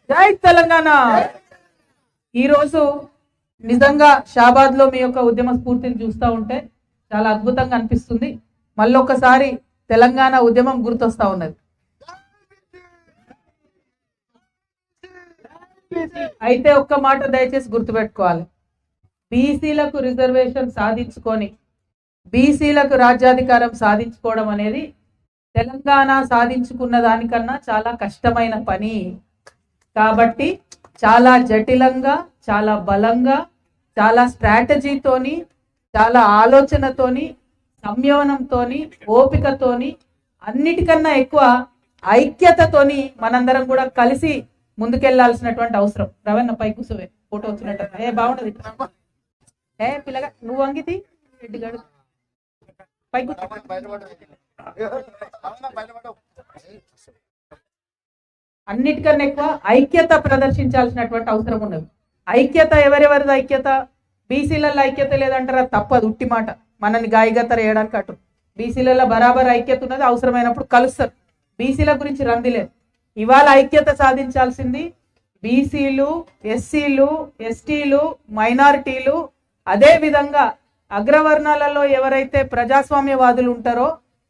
జై తెలంగాణ. ఈరోజు నిజంగా షాబాద్ లో మీ యొక్క ఉద్యమ స్ఫూర్తిని చూస్తూ ఉంటే చాలా అద్భుతంగా అనిపిస్తుంది. మళ్ళొకసారి తెలంగాణ ఉద్యమం గుర్తొస్తా ఉన్నది. అయితే ఒక్క మాట దయచేసి గుర్తుపెట్టుకోవాలి, బీసీలకు రిజర్వేషన్ సాధించుకొని బీసీలకు రాజ్యాధికారం సాధించుకోవడం అనేది తెలంగాణ సాధించుకున్న దానికన్నా చాలా కష్టమైన పని. కాబట్టి చాలా జటిలంగా, చాలా బలంగా, చాలా స్ట్రాటజీతోని, చాలా ఆలోచనతోని, సంయమనంతోని, ఓపికతోని, అన్నిటికన్నా ఎక్కువ ఐక్యతతోని మనందరం కూడా కలిసి ముందుకెళ్లాల్సినటువంటి అవసరం. రవణ పై కూర్చోవే, ఫోటో వచ్చినట్టు ఏ బాగుంటది. ఏ పిల్లగా నువ్వు అంగితి రెడ్డిగాడు పై అన్నిటికన్నా ఎక్కువ ఐక్యత ప్రదర్శించాల్సినటువంటి అవసరం ఉన్నది. ఐక్యత ఎవరెవరిది ఐక్యత? బీసీలలో ఐక్యత లేదంటారా? తప్పదు, ఉట్టి మాట. మనని గాయగత్తర వేయడానికి అటు బీసీలలో బరాబర్ ఐక్యత ఉన్నది, అవసరమైనప్పుడు కలుస్తారు. బీసీల గురించి రంది లేదు. ఇవాళ ఐక్యత సాధించాల్సింది బీసీలు, ఎస్సీలు, ఎస్టీలు, మైనారిటీలు, అదే విధంగా అగ్రవర్ణాలలో ఎవరైతే ప్రజాస్వామ్యవాదులు ఉంటారో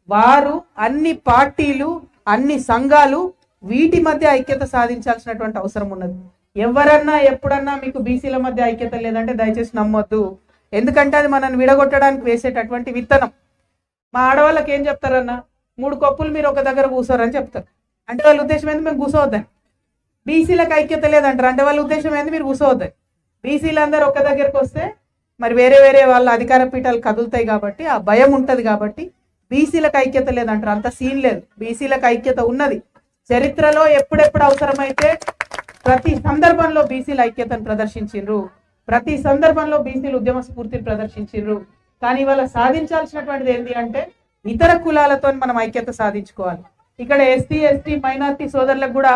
వారు, అన్ని పార్టీలు, అన్ని సంఘాలు, వీటి మధ్య ఐక్యత సాధించాల్సినటువంటి అవసరం ఉన్నది. ఎవరన్నా ఎప్పుడన్నా మీకు బీసీల మధ్య ఐక్యత లేదంటే దయచేసి నమ్మొద్దు. ఎందుకంటే అది మనల్ని విడగొట్టడానికి వేసేటటువంటి విత్తనం. మా ఆడవాళ్ళకి ఏం చెప్తారన్నా, 3 కప్పులు మీరు ఒక దగ్గర కూర్చోరని చెప్తారు. అంటే వాళ్ళ ఉద్దేశం ఏంది, మేము కూర్చోవద్దని. బీసీలకు ఐక్యత లేదంటారు, అంటే వాళ్ళ ఉద్దేశం ఏంది, మీరు కూర్చోవద్దని. బీసీలు అందరూ ఒక్క దగ్గరకు వస్తే మరి వేరే వేరే వాళ్ళ అధికార పీఠాలు కదులుతాయి కాబట్టి ఆ భయం ఉంటుంది. కాబట్టి బీసీలకు ఐక్యత లేదంటారు, అంత సీన్ లేదు. బీసీలకు ఐక్యత ఉన్నది. చరిత్రలో ఎప్పుడెప్పుడు అవసరమైతే ప్రతి సందర్భంలో బీసీల ఐక్యతను ప్రదర్శించిండ్రు, ప్రతి సందర్భంలో బీసీలు ఉద్యమ స్ఫూర్తిని ప్రదర్శించిండ్రు. కానీ ఇవాళ సాధించాల్సినటువంటిది ఏంటి అంటే ఇతర కులాలతో మనం ఐక్యత సాధించుకోవాలి. ఇక్కడ ఎస్సీ, ఎస్టీ, మైనారిటీ సోదరులకు కూడా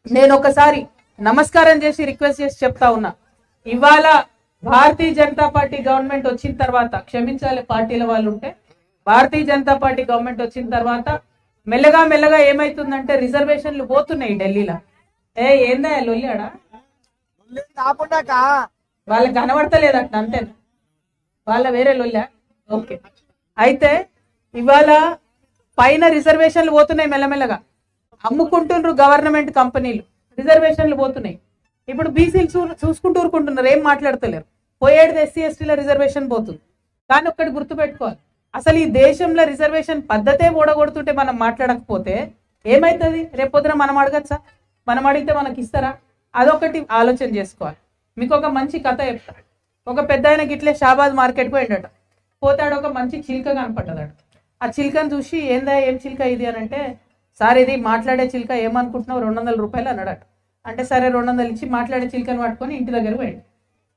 నేను ఒకసారి నమస్కారం చేసి రిక్వెస్ట్ చేసి చెప్తా ఉన్నా. ఇవాళ భారతీయ జనతా పార్టీ గవర్నమెంట్ వచ్చిన తర్వాత, క్షమించాలి పార్టీల వాళ్ళు ఉంటే, భారతీయ జనతా పార్టీ గవర్నమెంట్ వచ్చిన తర్వాత మెల్లగా మెల్లగా ఏమైతుందంటే రిజర్వేషన్లు పోతున్నాయి ఢిల్లీలో. ఏందా లొల్లాడా, వాళ్ళకి కనబడతలేదట అంతే, వాళ్ళ వేరే లొల్లా. ఓకే, అయితే ఇవాళ పైన రిజర్వేషన్లు పోతున్నాయి మెల్లమెల్లగా, అమ్ముకుంటుండ్రు గవర్నమెంట్ కంపెనీలు, రిజర్వేషన్లు పోతున్నాయి. ఇప్పుడు బీసీలు చూసుకుంటూ ఊరుకుంటున్నారు, ఏం మాట్లాడతలేరు. పోయేది ఎస్సీ, ఎస్టీల రిజర్వేషన్ పోతుంది. కానీ ఒక్కటి గుర్తుపెట్టుకోవాలి, అసలు ఈ దేశంలో రిజర్వేషన్ పద్ధతే ఓడగొడుతుంటే మనం మాట్లాడకపోతే ఏమవుతుంది? రేపొద్దున మనం అడగచ్చా? మనం అడిగితే మనకి ఇస్తారా? అదొకటి ఆలోచన చేసుకోవాలి. మీకు ఒక మంచి కథ చెప్తా. ఒక పెద్ద ఆయన గిట్లే షాబాద్ మార్కెట్ పోయిండట. పోతాడు, ఒక మంచి చిలుక కనపడ్డదట. ఆ చిలుకను చూసి ఏందా, ఏం చిలుక ఇది అని అంటే, సార్ ఇది మాట్లాడే చిలుక, ఏమనుకుంటున్నావు, 200 రూపాయలు అన్నాడట. అంటే సరే 200 ఇచ్చి మాట్లాడే చిలుకను పట్టుకొని ఇంటి దగ్గర పోయిండు.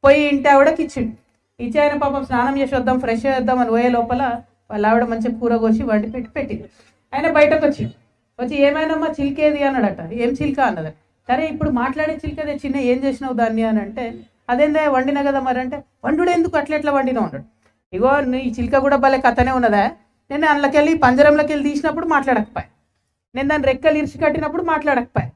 పోయి ఇంటి ఆవిడకి ఇచ్చిండు. ఇచ్చి ఆయన పాపం స్నానం చేసి వద్దాం, ఫ్రెష్ చేద్దాం అని పోయే లోపల వాళ్ళ ఆవిడ మంచిగా కూర కోసి వండి పెట్టింది. ఆయన బయటకు వచ్చిండు. వచ్చి ఏమైనామ్మా చిలికేది అన్నాడట. ఏం చిలుక అన్నదట. సరే ఇప్పుడు మాట్లాడే చిలుకదే చిన్న, ఏం చేసినావు దాన్ని అని అంటే, అదేందా వండినా కదా మరి అంటే, వండుడు ఎందుకు అట్లా వండినా ఉన్నాడు. ఇగో నీ చిలుక కూడా భలే కథనే ఉన్నదా, నేను అందులోకెళ్ళి పంజరంలోకి వెళ్ళి తీసినప్పుడు మాట్లాడకపోయా, నేను దాన్ని రెక్కలు ఇరిచి కట్టినప్పుడు మాట్లాడకపోయా,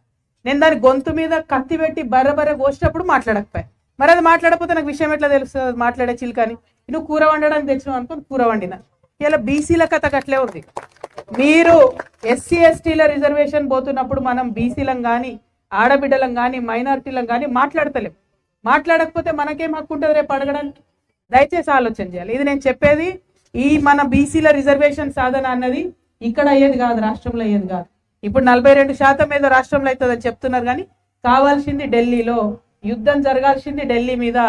నేను దాని గొంతు మీద కత్తి పెట్టి బర్ర కోసినప్పుడు మాట్లాడకపోయా. మరి అది మాట్లాడకపోతే నాకు విషయం ఎట్లా తెలుస్తుంది మాట్లాడే చిలుకని? నువ్వు కూర వండడానికి తెచ్చినావు అనుకో, కూర వండినా. ఇలా బీసీల కథ అట్లే ఉంది. మీరు ఎస్సీ, ఎస్టీల రిజర్వేషన్ పోతున్నప్పుడు మనం బీసీలం కానీ, ఆడబిడ్డలం కానీ, మైనారిటీలం కానీ మాట్లాడతలేం. మాట్లాడకపోతే మనకేం హక్కు ఉంటుంది రేపు అడగడానికి? దయచేసి ఆలోచన చేయాలి. ఇది నేను చెప్పేది, ఈ మన బీసీల రిజర్వేషన్ సాధన అన్నది ఇక్కడ అయ్యేది కాదు, రాష్ట్రంలో అయ్యేది కాదు. ఇప్పుడు 42% ఏదో రాష్ట్రంలో అవుతుందని చెప్తున్నారు, కానీ కావాల్సింది ఢిల్లీలో యుద్ధం జరగాల్సింది ఢిల్లీ మీద.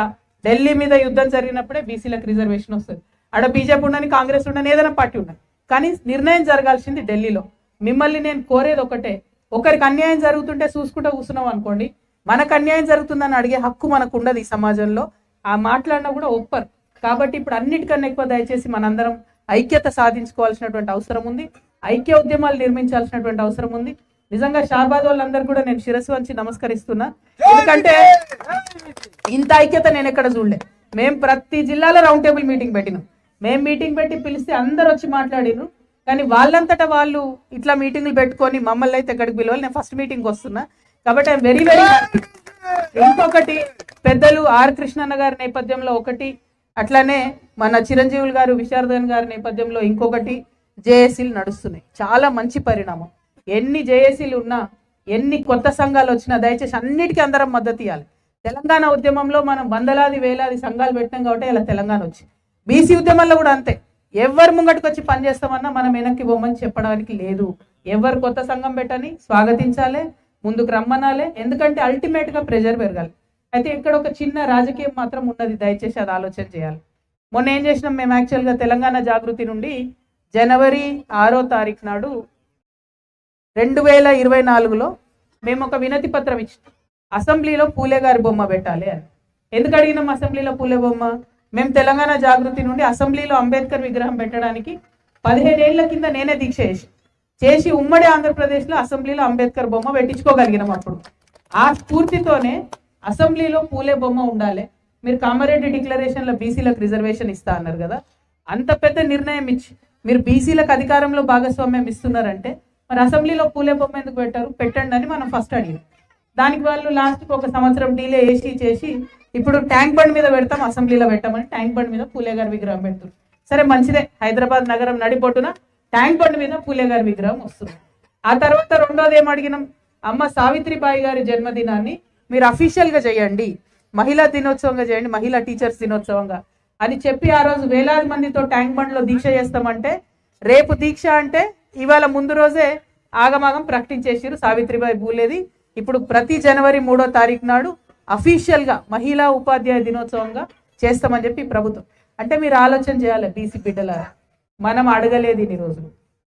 ఢిల్లీ మీద యుద్ధం జరిగినప్పుడే బీసీలకు రిజర్వేషన్ వస్తుంది. ఆడ బీజేపీ ఉండని, కాంగ్రెస్ ఉండని, ఏదైనా పార్టీ ఉండని, కానీ నిర్ణయం జరగాల్సింది ఢిల్లీలో. మిమ్మల్ని నేను కోరేది ఒకటే, ఒకరికి అన్యాయం జరుగుతుంటే చూసుకుంటూ కూర్చున్నాం అనుకోండి, మనకు అన్యాయం జరుగుతుందని అడిగే హక్కు మనకు ఉండదు ఈ సమాజంలో. ఆ మాట్లాడినా కూడా ఒప్పరు. కాబట్టి ఇప్పుడు అన్నిటికన్నా ఎక్కువ దయచేసి మనందరం ఐక్యత సాధించుకోవాల్సినటువంటి అవసరం ఉంది. ఐక్య ఉద్యమాలు నిర్మించాల్సినటువంటి అవసరం ఉంది. నిజంగా షాబాద్ వాళ్ళందరూ కూడా నేను శిరస్సు వంచి నమస్కరిస్తున్నా. ఎందుకంటే ఇంత ఐక్యత నేను ఎక్కడ చూడలే. మేము ప్రతి జిల్లాలో రౌండ్ టేబుల్ మీటింగ్ పెట్టినాం. మేము మీటింగ్ పెట్టి పిలిస్తే అందరు వచ్చి మాట్లాడినారు. కానీ వాళ్ళంతటా వాళ్ళు ఇట్లా మీటింగ్లు పెట్టుకొని మమ్మల్ని అయితే ఎక్కడికి పిలవాలి. నేను ఫస్ట్ మీటింగ్కి వస్తున్నా, కాబట్టి ఐఎమ్ వెరీ వెరీ హ్యాపీ. ఇంకొకటి పెద్దలు ఆర్ కృష్ణన్న గారి నేపథ్యంలో ఒకటి, అట్లానే మన చిరంజీవులు గారు విశారదన్ గారి నేపథ్యంలో ఇంకొకటి జేఏసీలు నడుస్తున్నాయి. చాలా మంచి పరిణామం. ఎన్ని జేఏసీలు ఉన్నా, ఎన్ని కొత్త సంఘాలు వచ్చినా దయచేసి అన్నిటికీ అందరం మద్దతు ఇవ్వాలి. తెలంగాణ ఉద్యమంలో మనం వందలాది వేలాది సంఘాలు పెట్టినాం కాబట్టి ఇలా తెలంగాణ వచ్చి, బీసీ ఉద్యమంలో కూడా అంతే. ఎవరు ముంగటికి వచ్చి పనిచేస్తామన్నా మనం వెనక్కి పోమని చెప్పడానికి లేదు. ఎవరు కొత్త సంఘం పెట్టని స్వాగతించాలి, ముందుకు రమ్మనాలి. ఎందుకంటే అల్టిమేట్ గా ప్రెజర్ పెరగాలి. అయితే ఇక్కడ ఒక చిన్న రాజకీయం మాత్రం ఉన్నది, దయచేసి అది ఆలోచన చేయాలి. మొన్న ఏం చేసినాం మేము, యాక్చువల్గా తెలంగాణ జాగృతి నుండి జనవరి 6వ తారీఖు నాడు 2024లో మేము ఒక వినతి పత్రం ఇచ్చినాం, అసెంబ్లీలో పూలే గారి బొమ్మ పెట్టాలి అని. ఎందుకు అడిగినాం అసెంబ్లీలో పూలే బొమ్మ? మేము తెలంగాణ జాగృతి నుండి అసెంబ్లీలో అంబేద్కర్ విగ్రహం పెట్టడానికి 15 ఏళ్ల కింద నేనే దీక్ష చేసి ఉమ్మడి ఆంధ్రప్రదేశ్లో అసెంబ్లీలో అంబేద్కర్ బొమ్మ పెట్టించుకోగలిగినాం. అప్పుడు ఆ స్ఫూర్తితోనే అసెంబ్లీలో పూలే బొమ్మ ఉండాలి. మీరు కామారెడ్డి డిక్లరేషన్లో బీసీలకు రిజర్వేషన్ ఇస్తా అన్నారు కదా, అంత పెద్ద నిర్ణయం ఇచ్చి మీరు బీసీలకు అధికారంలో భాగస్వామ్యం ఇస్తున్నారంటే మరి అసెంబ్లీలో పూలే బొమ్మ ఎందుకు పెట్టారు? పెట్టండి అని మనం ఫస్ట్ అడిగాం. దానికి వాళ్ళు లాస్ట్కి 1 సంవత్సరం డిలే చేసి ఇప్పుడు ట్యాంక్ బండ్ మీద పెడతాం, అసెంబ్లీలో పెట్టామని ట్యాంక్ బండ్ మీద పూలే గారి విగ్రహం పెడుతుంది. సరే మంచిదే, హైదరాబాద్ నగరం నడిపోటున ట్యాంక్ బండ్ మీద పూలే గారి విగ్రహం వస్తుంది. ఆ తర్వాత రెండోది ఏం అడిగినాం, అమ్మ సావిత్రిబాయి గారి జన్మదినాన్ని మీరు అఫీషియల్గా చేయండి, మహిళా దినోత్సవంగా చేయండి, మహిళా టీచర్స్ దినోత్సవంగా అని చెప్పి ఆ రోజు వేలాది మందితో ట్యాంక్ బండ్లో దీక్ష చేస్తామంటే, రేపు దీక్ష అంటే ఇవాళ ముందు రోజే ఆగమాగం ప్రకటించేసారు సావిత్రిబాయి పూలేది. ఇప్పుడు ప్రతి జనవరి 3వ తారీఖు నాడు అఫీషియల్గా మహిళా ఉపాధ్యాయ దినోత్సవంగా చేస్తామని చెప్పి ప్రభుత్వం. అంటే మీరు ఆలోచన చేయాలి బీసీ బిడ్డలారా, మనం అడగలేదు ఇన్ని రోజులు,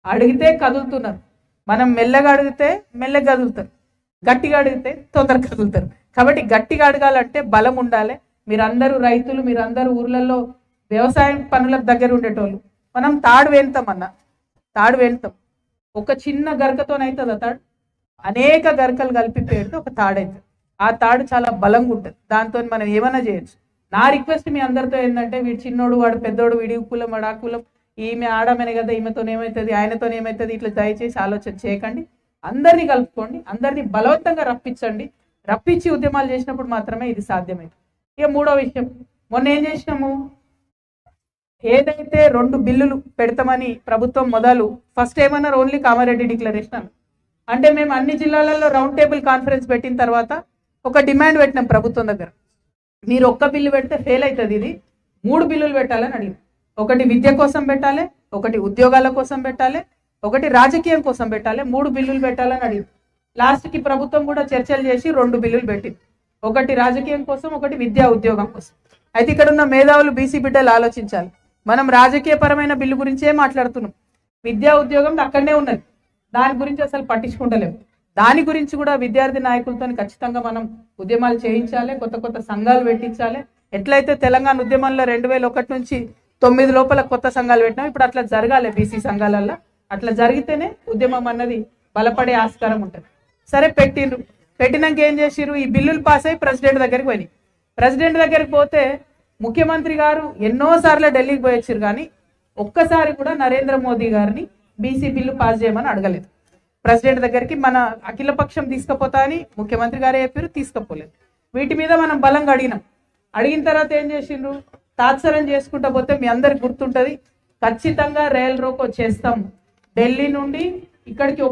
అడిగితే కదులుతున్నారు. మనం మెల్లగా అడిగితే మెల్లగా కదులుతారు, గట్టిగా అడిగితే తొందరగా కదులుతారు. కాబట్టి గట్టిగా అడగాలంటే బలం ఉండాలి. మీరందరూ రైతులు, మీరందరూ ఊర్లలో వ్యవసాయం పనులకు దగ్గర ఉండేటోళ్ళు. మనం తాడు వేంతాం తాడు వేంతాం, ఒక చిన్న గరకతోనైతుంది ఆ తాడు, అనేక గరకలు కలిపి పెడితే ఒక తాడు అవుతుంది. ఆ తాడు చాలా బలంగా ఉంటుంది, దాంతో మనం ఏమైనా చేయొచ్చు. నా రిక్వెస్ట్ మీ అందరితో ఏంటంటే, వీడు చిన్నోడు వాడు పెద్దోడు, వీడి కులం వాడు ఆ కులం, ఈమె ఆడమనే కదా ఈమెతో ఏమవుతుంది ఆయనతో ఏమవుతుంది, ఇట్లా దయచేసి ఆలోచన చేయకండి. అందరినీ కలుపుకోండి, అందరినీ బలవంతంగా రప్పించి ఉద్యమాలు చేసినప్పుడు మాత్రమే ఇది సాధ్యమైంది. ఇక మూడో విషయం, మొన్న ఏం చేసినాము, ఏదైతే 2 బిల్లులు పెడతామని ప్రభుత్వం మొదలు ఫస్ట్ ఏమన్నారు, ఓన్లీ కామారెడ్డి డిక్లరేషన్ అంటే మేము అన్ని జిల్లాలలో రౌండ్ టేబుల్ కాన్ఫరెన్స్ పెట్టిన తర్వాత ఒక డిమాండ్ పెట్టినాం ప్రభుత్వం దగ్గర, మీరు ఒక్క బిల్లు పెడితే ఫెయిల్ అవుతుంది, ఇది 3 బిల్లులు పెట్టాలని అడిగింది. ఒకటి విద్య కోసం పెట్టాలి, ఒకటి ఉద్యోగాల కోసం పెట్టాలి, ఒకటి రాజకీయం కోసం పెట్టాలి, 3 బిల్లులు పెట్టాలని అడిగింది. లాస్ట్కి ప్రభుత్వం కూడా చర్చలు చేసి 2 బిల్లులు పెట్టింది, ఒకటి రాజకీయం కోసం, ఒకటి విద్యా ఉద్యోగం కోసం. అయితే ఇక్కడ ఉన్న మేధావులు బీసీ బిడ్డలు ఆలోచించాలి, మనం రాజకీయ పరమైన బిల్లు గురించే మాట్లాడుతున్నాం, విద్యా ఉద్యోగం అక్కడనే ఉన్నది, దాని గురించి అసలు పట్టించుకుంటలేము. దాని గురించి కూడా విద్యార్థి నాయకులతో ఖచ్చితంగా మనం ఉద్యమాలు చేయించాలి, కొత్త సంఘాలు పెట్టించాలి. ఎట్లయితే తెలంగాణ ఉద్యమంలో 2001 నుంచి 9 లోపల కొత్త సంఘాలు పెట్టినాం, ఇప్పుడు అట్లా జరగాలి బీసీ సంఘాలల్లో. అట్లా జరిగితేనే ఉద్యమం అన్నది బలపడే ఆస్కారం ఉంటుంది. సరే పెట్టినాక ఏం చేసిరు, ఈ బిల్లులు పాస్ అయ్యి ప్రెసిడెంట్ దగ్గరికి పోయినాయి. ప్రెసిడెంట్ దగ్గరికి పోతే ముఖ్యమంత్రి గారు ఎన్నోసార్లు ఢిల్లీకి పోయొచ్చారు, కానీ ఒక్కసారి కూడా నరేంద్ర మోదీ గారిని బీసీ బిల్లు పాస్ చేయమని అడగలేదు. ప్రెసిడెంట్ దగ్గరికి మన అఖిలపక్షం తీసుకుపోతా అని ముఖ్యమంత్రి గారే చెప్పారు, తీసుకుపోలేదు. వీటి మీద మనం బలంగా అడిగిన తర్వాత ఏం చేసిండ్రు, తాత్సరం చేసుకుంటా పోతే మీ అందరికి గుర్తుంటది, ఖచ్చితంగా రైల్ రోకో చేస్తాం, ఢిల్లీ నుండి ఇక్కడికి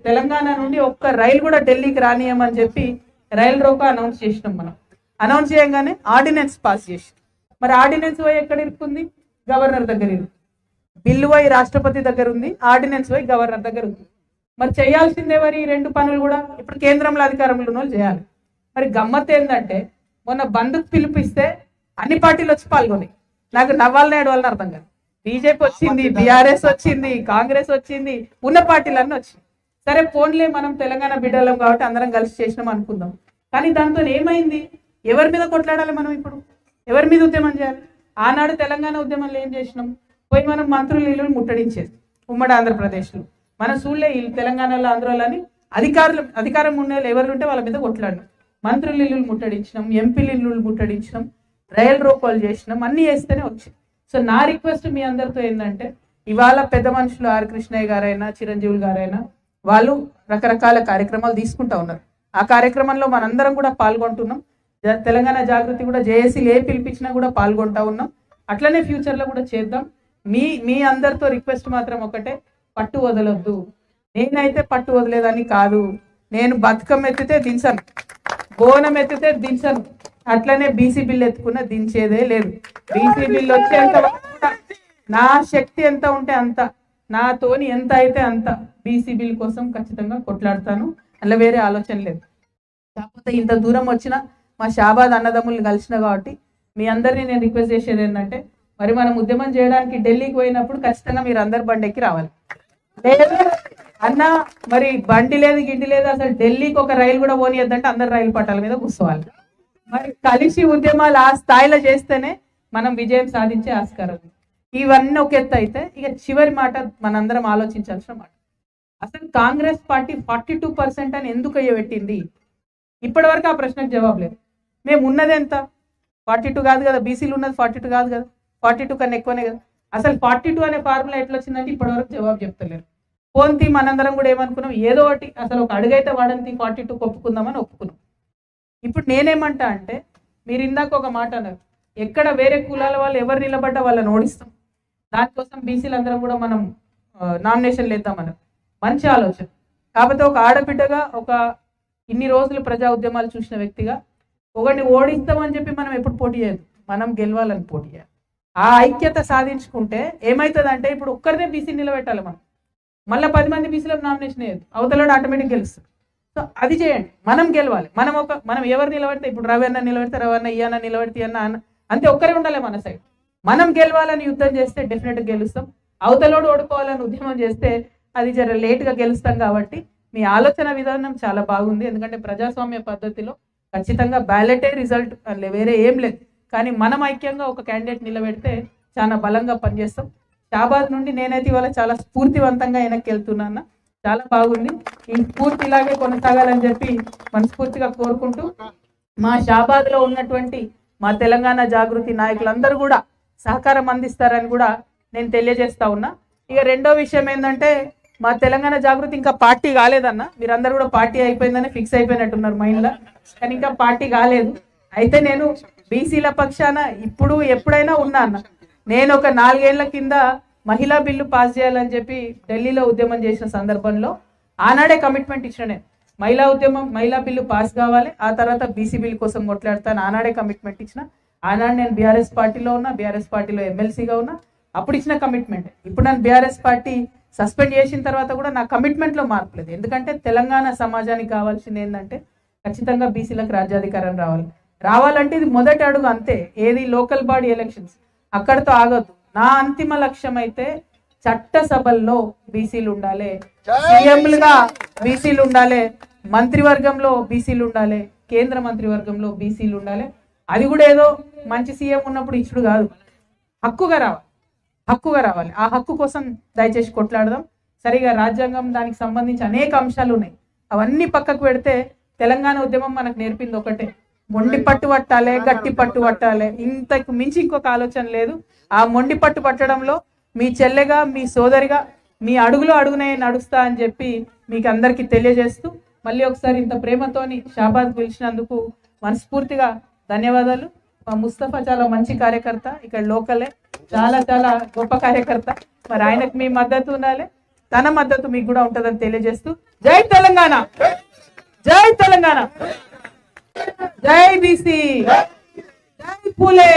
తెలంగాణ నుండి ఒక్క రైలు కూడా ఢిల్లీకి రానియమని చెప్పి రైల్ రోకో అనౌన్స్ చేసినాం. మనం అనౌన్స్ చేయగానే ఆర్డినెన్స్ పాస్ చేసి, మరి ఆర్డినెన్స్ పోయి ఎక్కడ ఇరుక్కుంది, గవర్నర్ దగ్గర ఇరుక్కుంది. బిల్లు పోయి రాష్ట్రపతి దగ్గర ఉంది, ఆర్డినెన్స్ పోయి గవర్నర్ దగ్గర ఉంది. మరి చేయాల్సిందే మరి ఈ 2 పనులు కూడా ఇప్పుడు కేంద్రంలో అధికారంలో ఉన్న వాళ్ళు చేయాలి. మరి గమ్మత్ ఏంటంటే, మొన్న బంధుకు పిలుపిస్తే అన్ని పార్టీలు వచ్చి పాల్గొన్నాయి. నాకు నవ్వాలని ఏడవాలని అర్థం కాదు. బీజేపీ వచ్చింది, బీఆర్ఎస్ వచ్చింది, కాంగ్రెస్ వచ్చింది, ఉన్న పార్టీలన్నీ వచ్చింది. సరే ఫోన్లే, మనం తెలంగాణ బిడ్డలం కాబట్టి అందరం కలిసి చేసినాం అనుకుందాం. కానీ దాంతో ఏమైంది, ఎవరి మీద కొట్లాడాలి మనం, ఇప్పుడు ఎవరి మీద ఉద్యమం చేయాలి? ఆనాడు తెలంగాణ ఉద్యమంలో ఏం చేసినాం, పోయి మనం మంత్రులు ఇల్లు ముట్టడించేది ఉమ్మడి ఆంధ్రప్రదేశ్లో. మన సూళ్ళే తెలంగాణలో ఆంధ్రలోని అధికారం ఉండే ఎవరు ఉంటే వాళ్ళ మీద కొట్లాడినాం, మంత్రులు ఇల్లు ముట్టడించినాం, ఎంపీలు ఇల్లు ముట్టడించినాం, రైలు రోకోలు చేసినాం, అన్ని చేస్తేనే వచ్చింది. సో నా రిక్వెస్ట్ మీ అందరితో ఏంటంటే, ఇవాళ పెద్ద మనుషులు ఆర్ కృష్ణయ్య గారైనా చిరంజీవులు గారైనా వాళ్ళు రకరకాల కార్యక్రమాలు తీసుకుంటా ఉన్నారు. ఆ కార్యక్రమంలో మనందరం కూడా పాల్గొంటున్నాం. తెలంగాణ జాగృతి కూడా జేఏసీలు ఏ పిలిపించినా కూడా పాల్గొంటా ఉన్నాం. అట్లనే ఫ్యూచర్లో కూడా చేద్దాం. మీ అందరితో రిక్వెస్ట్ మాత్రం ఒకటే, పట్టు వదలొద్దు. నేనైతే పట్టు వదిలేదని కాదు, నేను బతుకమ్మ ఎత్తితే దించను, బోనం ఎత్తితే దించను, అట్లనే బీసీ బిల్ ఎత్తుకున్న దించేదే లేదు. బీసీ బిల్ వచ్చేంత నా శక్తి ఎంత ఉంటే అంత, నాతోని ఎంత అయితే అంత బీసీ బిల్ కోసం ఖచ్చితంగా కొట్లాడతాను. అలా వేరే ఆలోచన లేదు. కాకపోతే ఇంత దూరం వచ్చిన మా షాబాద్ అన్నదమ్ముల్ని కలిసిన కాబట్టి మీ అందరినీ నేను రిక్వెస్ట్ చేసేది ఏంటంటే, మరి మనం ఉద్యమం చేయడానికి ఢిల్లీకి పోయినప్పుడు ఖచ్చితంగా మీరు అందరు బండెక్కి రావాలి. లేదు అన్న మరి బండి లేదు గిండి లేదు, అసలు ఢిల్లీకి ఒక రైలు కూడా పోనీయద్దంటే అందరు రైలు పట్టాల మీద కూర్చోవాలి. మరి కలిసి ఉద్యమాలు ఆ స్థాయిలో చేస్తేనే మనం విజయం సాధించే ఆస్కారం. ఇవన్నీ ఒక ఎత్తు అయితే, ఇక చివరి మాట మనందరం ఆలోచించాల్సిన మాట, అసలు కాంగ్రెస్ పార్టీ 42% అని ఎందుకు అయ్యబెట్టింది? ఇప్పటి వరకు ఆ ప్రశ్నకు జవాబు లేదు. మేము ఉన్నది ఎంత? 42 కాదు కదా, బీసీలు ఉన్నది 42 కాదు కదా, 42 కన్నా ఎక్కువనే కదా. అసలు 42 అనే ఫార్ములా ఎట్లా వచ్చిందంటే ఇప్పటి వరకు జవాబు చెప్తలేరు. పోంతి మనందరం కూడా ఏమనుకున్నాం, ఏదో ఒకటి అసలు ఒక అడుగైతే వాడంతి 42 ఒప్పుకుందామని ఒప్పుకున్నాం. ఇప్పుడు నేనేమంటా అంటే, మీరు ఇందాక ఒక మాట అన్నారు, ఎక్కడ వేరే కులాల వాళ్ళు ఎవరు నిలబడ్డా వాళ్ళని ఓడిస్తాం, దానికోసం బీసీలు అందరం కూడా మనం నామినేషన్లు వేద్దామన్నారు. మంచి ఆలోచన. కాకపోతే ఒక ఆడబిడ్డగా, ఒక ఇన్ని రోజులు ప్రజా ఉద్యమాలు చూసిన వ్యక్తిగా, ఒకరిని ఓడిస్తామని చెప్పి మనం ఎప్పుడు పోటీ చేయదు, మనం గెలవాలని పోటీ చేయాలి. ఆ ఐక్యత సాధించుకుంటే ఏమవుతుందంటే, ఇప్పుడు ఒక్కరినే బీసీ నిలబెట్టాలి మనం, మళ్ళీ 10 మంది బీసీలకు నామినేషన్ వేయదు, అవతలడు ఆటోమేటిక్ గెలుస్తుంది. సో అది చేయండి, మనం గెలవాలి. మనం ఎవరు నిలబడితే, ఇప్పుడు రవి అన్న నిలబడితే రవి అన్న, ఈ అన్న నిలబడితే అన్న అంతే, ఒక్కరే ఉండాలి మన సైడ్. మనం గెలవాలని యుద్ధం చేస్తే డెఫినెట్గా గెలుస్తాం. అవతలోడు ఓడిపోవాలని ఉద్యమం చేస్తే అది జర లేట్గా గెలుస్తాం. కాబట్టి మీ ఆలోచన విధానం చాలా బాగుంది. ఎందుకంటే ప్రజాస్వామ్య పద్ధతిలో ఖచ్చితంగా బ్యాలెటే రిజల్ట్, వేరే ఏం లేదు. కానీ మనం ఐక్యంగా ఒక క్యాండిడేట్ నిలబెడితే చాలా బలంగా పనిచేస్తాం. షాబాద్ నుండి నేనైతే ఇవాళ చాలా స్ఫూర్తివంతంగా వెనక్కి వెళ్తున్నాను. చాలా బాగుంది. ఈ స్ఫూర్తి ఇలాగే కొనసాగాలని చెప్పి మనస్ఫూర్తిగా కోరుకుంటూ, మా షాబాద్లో ఉన్నటువంటి మా తెలంగాణ జాగృతి నాయకులందరూ కూడా సహకారం అందిస్తారని కూడా నేను తెలియజేస్తా ఉన్నా. ఇక రెండో విషయం ఏంటంటే, మా తెలంగాణ జాగృతి ఇంకా పార్టీ కాలేదన్న, మీరందరూ కూడా పార్టీ అయిపోయిందని ఫిక్స్ అయిపోయినట్టున్నారు మైండ్లో, కానీ ఇంకా పార్టీ కాలేదు. అయితే నేను బీసీల పక్షాన ఇప్పుడు ఎప్పుడైనా ఉన్నా అన్న. నేను ఒక 4 ఏళ్ల కింద మహిళా బిల్లు పాస్ చేయాలని చెప్పి ఢిల్లీలో ఉద్యమం చేసిన సందర్భంలో ఆనాడే కమిట్మెంట్ ఇచ్చిన నేను, మహిళా బిల్లు పాస్ కావాలి, ఆ తర్వాత బీసీ బిల్ కోసం కొట్లాడతాను. ఆనాడే కమిట్మెంట్ ఇచ్చిన. ఆనాడు నేను బీఆర్ఎస్ పార్టీలో ఉన్నా, బీఆర్ఎస్ పార్టీలో ఎమ్మెల్సీగా ఉన్నా, అప్పుడు ఇచ్చిన కమిట్మెంట్. ఇప్పుడు నన్ను బీఆర్ఎస్ పార్టీ సస్పెండ్ చేసిన తర్వాత కూడా నా కమిట్మెంట్లో మార్పు లేదు. ఎందుకంటే తెలంగాణ సమాజానికి కావాల్సింది ఏంటంటే, ఖచ్చితంగా బీసీలకు రాజ్యాధికారం రావాలంటే ఇది మొదటి అడుగు అంతే. ఏది లోకల్ బాడీ ఎలక్షన్స్ అక్కడితో ఆగొద్దు. నా అంతిమ లక్ష్యం అయితే చట్టసభల్లో బీసీలు ఉండాలి, సీఎంలుగా బీసీలు ఉండాలి, మంత్రివర్గంలో బీసీలు ఉండాలి, కేంద్ర మంత్రివర్గంలో బీసీలు ఉండాలి. అది కూడా ఏదో మంచి సీఎం ఉన్నప్పుడు ఇచ్చుడు కాదు, హక్కుగా రావాలి. ఆ హక్కు కోసం దయచేసి కొట్లాడదాం. సరిగా రాజ్యాంగం, దానికి సంబంధించి అనేక అంశాలు ఉన్నాయి, అవన్నీ పక్కకు పెడితే తెలంగాణ ఉద్యమం మనకు నేర్పింది ఒకటే, మొండి పట్టు పట్టాలి, గట్టి పట్టు పట్టాలి. ఇంతకు మించి ఇంకొక ఆలోచన లేదు. ఆ మొండి పట్టు పట్టడంలో మీ చెల్లెగా, మీ సోదరిగా, మీ అడుగులో అడుగునే నడుస్తా అని చెప్పి మీకు అందరికీ తెలియజేస్తూ, మళ్ళీ ఒకసారి ఇంత ప్రేమతోని షాబాద్ పిలిచినందుకు మనస్ఫూర్తిగా ధన్యవాదాలు. మా ముస్తఫా చాలా మంచి కార్యకర్త, ఇక్కడ లోకలే, చాలా చాలా గొప్ప కార్యకర్త. మరి ఆయనకు మీ మద్దతు ఉండాలి, తన మద్దతు మీకు కూడా ఉంటుందని తెలియజేస్తూ, జై తెలంగాణ, జై తెలంగాణ, జై బీసీ, జై పూలే.